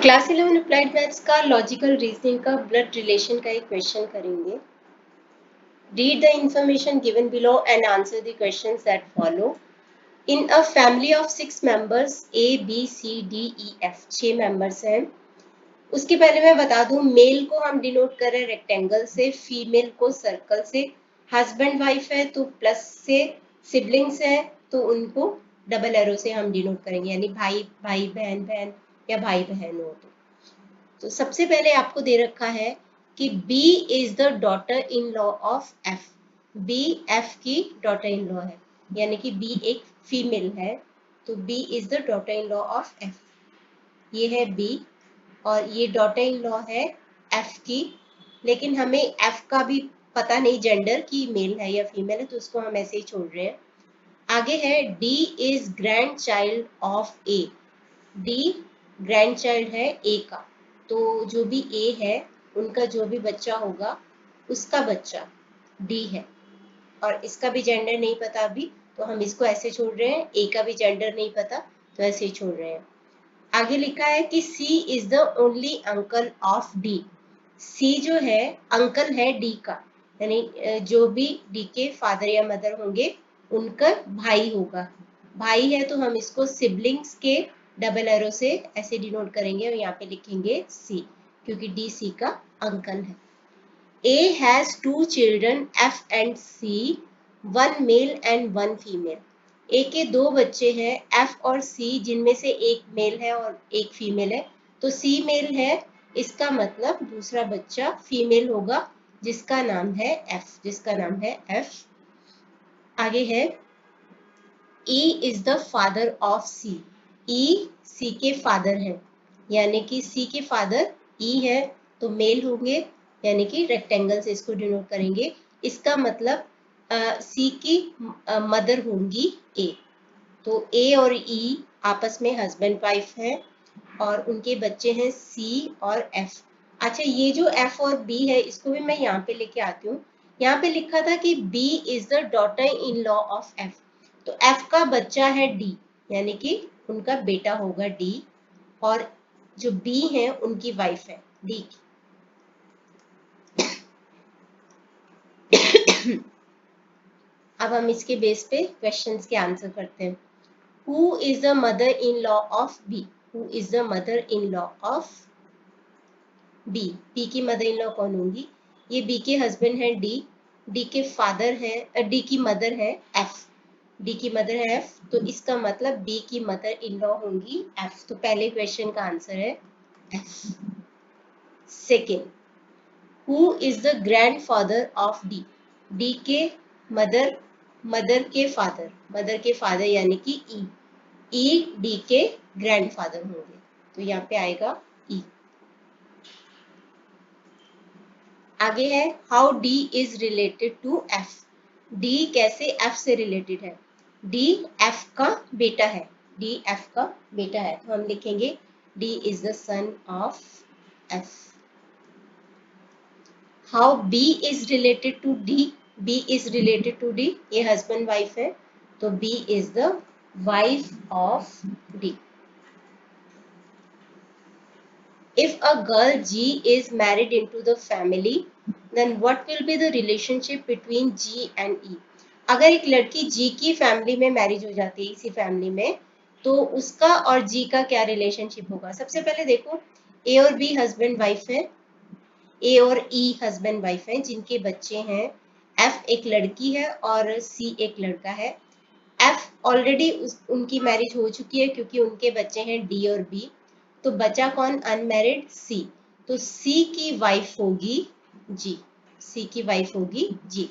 Class 11 applied maths का logical reasoning का blood relation का एक क्वेश्चन करेंगे। Read the information given below and answer the questions that follow. In a family of 6 members A B C D E F 6 members हैं। उसके पहले मैं बता दूं, मेल को हम डिनोट कर रहे हैं रेक्टेंगल से, फीमेल को सर्कल से, हस्बैंड वाइफ है तो प्लस से, सिबलिंग्स है तो उनको डबल एरो से हम डिनोट करेंगे, यानी भाई भाई बहन बहन या भाई बहन हो तो सबसे पहले आपको दे रखा है कि B is the daughter in law of F। B F की डॉटर इन लॉ है, यानी कि B एक फीमेल है, तो B is the daughter in law of F। ये है B और ये डॉटर इन लॉ है F की, लेकिन हमें F का भी पता नहीं जेंडर की मेल है या फीमेल है, तो उसको हम ऐसे ही छोड़ रहे हैं। आगे है D is grand child of A। D grand child है A का, तो जो भी A है उनका जो भी बच्चा होगा उसका बच्चा D है, और इसका भी जेंडर नहीं पता अभी, तो हम इसको ऐसे छोड़ रहे हैं। A का भी जेंडर नहीं पता तो ऐसे ही छोड़ रहे हैं। आगे लिखा है कि C is the only uncle of D। C जो है अंकल है D का, यानी जो भी D के फादर या मदर होंगे उनका भाई होगा। भाई है तो हम इसको सिबलिंग्स के डबल एरो से ऐसे डिनोट करेंगे और यहाँ पे लिखेंगे C, क्योंकि D C का अंकल है। A has 2 children F and C, one male and one female। A के 2 बच्चे हैं F और C, जिनमें से एक मेल है और एक फीमेल है, तो C मेल है, इसका मतलब दूसरा बच्चा फीमेल होगा जिसका नाम है F। आगे है E is the father of C। E C के फादर है, यानी कि C के फादर E है तो मेल होंगे, यानी कि रेक्टेंगल से इसको डिनोट करेंगे। इसका मतलब C की मदर होंगी A, तो A और E आपस में हस्बैंड वाइफ है और उनके बच्चे हैं C और F। अच्छा, ये जो F और B है इसको भी मैं यहाँ पे लेके आती हूँ। यहाँ पे लिखा था कि B is the daughter in law of F, तो F का बच्चा है D, यानी कि उनका बेटा होगा D, और जो B है उनकी वाइफ है D की। अब हम इसके बेस पे क्वेश्चंस के आंसर करते हैं। Who is the mother in law of B? Who is the mother in law of B? B की मदर इन लॉ कौन होंगी? ये B के हस्बैंड है D, D के फादर है, D की मदर है F, D की मदर है F, तो इसका मतलब B की मदर इन लॉ होंगी F, तो पहले क्वेश्चन का आंसर है F। Second, who is the grandfather of D? D के मदर के फादर यानी कि E D के ग्रैंड फादर होंगे, तो यहाँ पे आएगा E। आगे है how D is related to F। D कैसे F से रिलेटेड है? D F का बेटा है, D F का बेटा है, तो हम लिखेंगे D is the son of F। How B is related to D? B is related to D, ये हस्बैंड वाइफ है, तो B is the wife of D। If a girl G is married into the family, then what will be the relationship between G and E? अगर एक लड़की G की family में marriage हो जाती है, इसी फैमिली में, तो उसका और G का क्या रिलेशनशिप होगा? सबसे पहले देखो, A और B हस्बैंड वाइफ है, A और E हस्बैंड वाइफ है, जिनके बच्चे हैं F एक लड़की है और C एक लड़का है। F ऑलरेडी उनकी मैरिज हो चुकी है क्योंकि उनके बच्चे हैं D और B, तो बचा कौन? अनमैरिड C, तो C की वाइफ होगी G, C की वाइफ होगी G।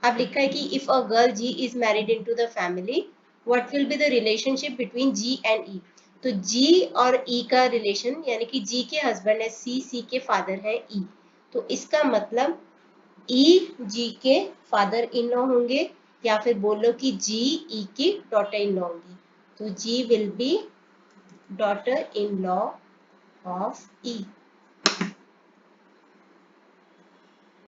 अब लिखा है कि if a girl G is married into the family, what will be the relationship between G and E? तो G और E का रिलेशन, यानी कि G के हस्बैंड है C के फादर है E, तो इसका मतलब E G के फादर इन लॉ होंगे, या फिर बोलो कि G E की डॉटर इन लॉ होंगी, तो G will be daughter in law of E।